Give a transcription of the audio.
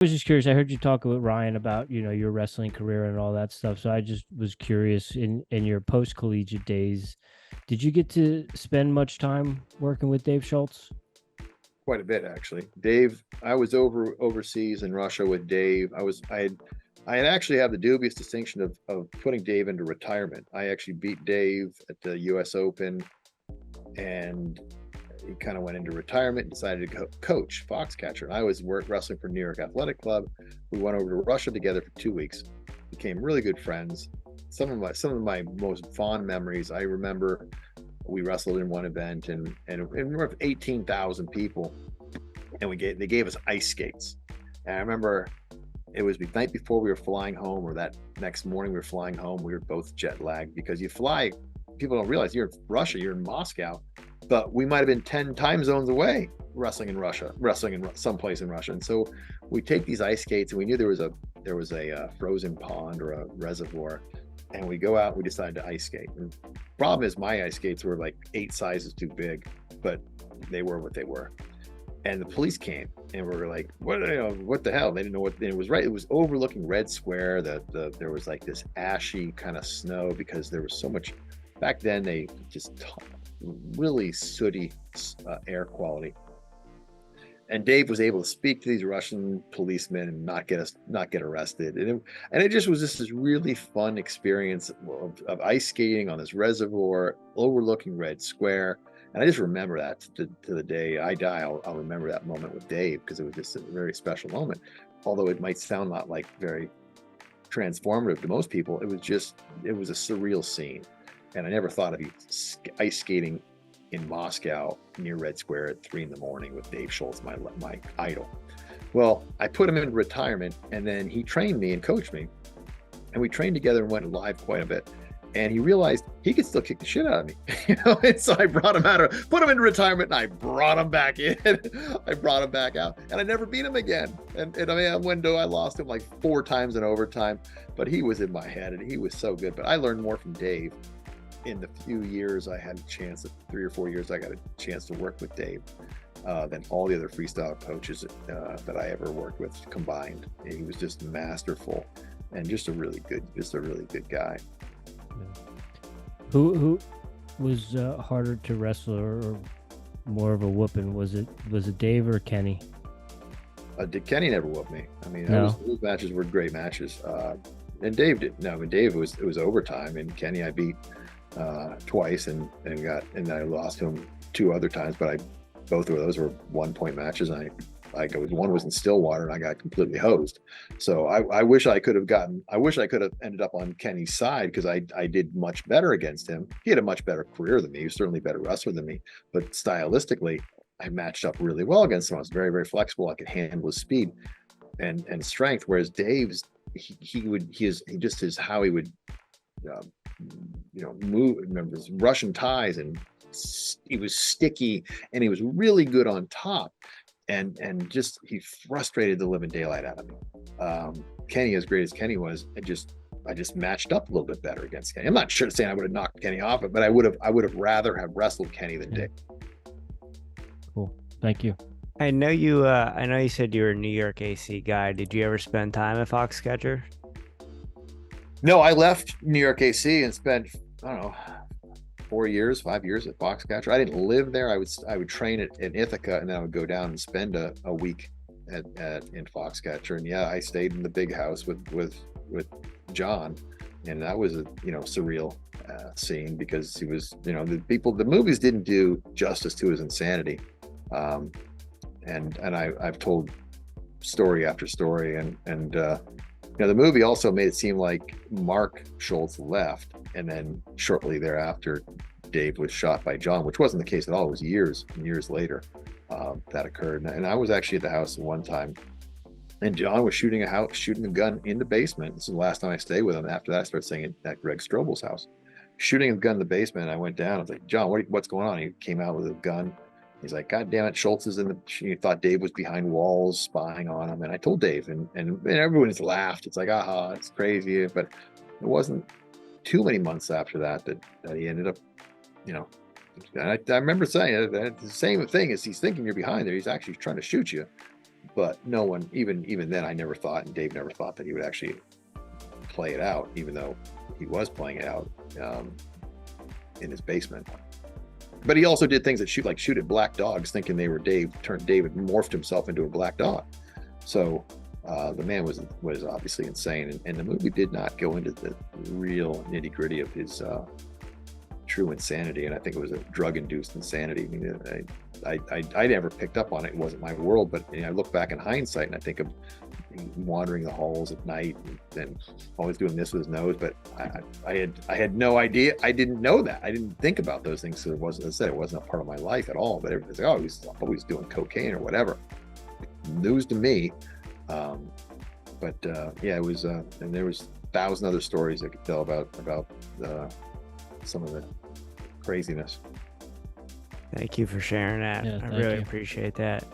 was just curious. I heard you talk with Ryan about, your wrestling career and all that stuff. So I just was curious in your post collegiate days, did you get to spend much time working with Dave Schultz? Quite a bit actually. Dave, I was overseas in Russia with Dave. I had actually had the dubious distinction of putting Dave into retirement. I actually beat Dave at the US Open, and he kind of went into retirement and decided to coach Foxcatcher. And I was wrestling for New York Athletic Club. We went over to Russia together for 2 weeks, became really good friends. Some of my most fond memories, I remember we wrestled in one event, and we're 18,000 people, and they gave us ice skates. And I remember it was the night before we were flying home, or that next morning we were flying home. We were both jet lagged because you fly. People don't realize you're in Russia, you're in Moscow, but we might have been 10 time zones away wrestling in Russia, wrestling in someplace in Russia. And so we take these ice skates, and we knew there was a frozen pond or a reservoir, and we go out. We decided to ice skate. And the problem is my ice skates were like 8 sizes too big, but they were what they were. And the police came, and we were like, what the hell? They didn't know what it was. Right, it was overlooking Red Square. There was like this ashy kind of snow because there was so much. Back then, they just really sooty air quality. And Dave was able to speak to these Russian policemen and not get arrested. And it just was just this really fun experience of ice skating on this reservoir overlooking Red Square. And I just remember that to the day I die. I'll remember that moment with Dave, because it was just a very special moment. Although it might sound not like very transformative to most people, it was a surreal scene. And I never thought of ice skating in Moscow near Red Square at 3 a.m. with Dave Schultz, my idol. Well, I put him in retirement, and then he trained me and coached me, and we trained together and went live quite a bit. And he realized he could still kick the shit out of me, And so I put him into retirement, and I brought him back in. I brought him back out, and I never beat him again. And I mean, window, I lost him like 4 times in overtime, but he was in my head, and he was so good. But I learned more from Dave in the few years I had a chance, 3 or 4 years I got a chance to work with Dave, than all the other freestyle coaches that I ever worked with combined. And he was just masterful, and just a really good guy. Who was harder to wrestle, or more of a whooping? Was it Dave or Kenny? Kenny never whooped me. I mean, No. those matches were great matches. And Dave did. No, I mean, Dave it was overtime, and Kenny I beat twice, and I lost to him 2 other times, but both of those were 1-point matches. And one was in Stillwater, and I got completely hosed. So I wish I could have ended up on Kenny's side, because I did much better against him. He had a much better career than me. He was certainly a better wrestler than me, but stylistically, I matched up really well against him. I was very, very flexible. I could handle his speed and strength, whereas Dave's how he would move. Remember his Russian ties, and he was sticky, and he was really good on top, and just he frustrated the living daylight out of me. Kenny, as great as Kenny was, I just matched up a little bit better against Kenny. I'm not sure saying I would have knocked Kenny off it, but I would have rather have wrestled Kenny than Dave. Cool. Thank you. I know you said you were a New York AC guy. Did you ever spend time at Foxcatcher? No, I left New York AC and spent, I don't know, 5 years at Foxcatcher. I didn't live there. I would train in Ithaca, and then I would go down and spend a week in Foxcatcher. And yeah, I stayed in the big house with John, and that was a surreal scene, because he was, the movies didn't do justice to his insanity. And I've told story after story, and the movie also made it seem like Mark Schultz left, and then shortly thereafter, Dave was shot by John, which wasn't the case at all. It was years and years later that occurred. And I was actually at the house one time, and John was shooting a gun in the basement. This is the last time I stayed with him. After that, I started staying at Greg Strobel's house, shooting a gun in the basement. And I went down. I was like, John, what's going on? He came out with a gun. He's like, God damn it, Schultz is in the. He thought Dave was behind walls spying on him, and I told Dave, and everyone just laughed. It's like, aha, it's crazy, but it wasn't too many months after that he ended up, And I remember saying that the same thing as he's thinking you're behind there. He's actually trying to shoot you, but no one, even then, I never thought, and Dave never thought that he would actually play it out, even though he was playing it out in his basement. But he also did things that shoot at black dogs, thinking they were Dave. David morphed himself into a black dog. So the man was obviously insane, and the movie did not go into the real nitty gritty of his true insanity, and I think it was a drug-induced insanity. I mean, I never picked up on it. It wasn't my world, but I look back in hindsight and I think of wandering the halls at night and always doing this with his nose. But I had no idea. I didn't know that. I didn't think about those things. So it wasn't, as I said, it wasn't a part of my life at all. But everybody's like, oh, he's always doing cocaine or whatever. News to me. Yeah, it was, and there was 1,000 other stories I could tell about some of the craziness. Thank you for sharing that. Yeah, I thank really you. appreciate that.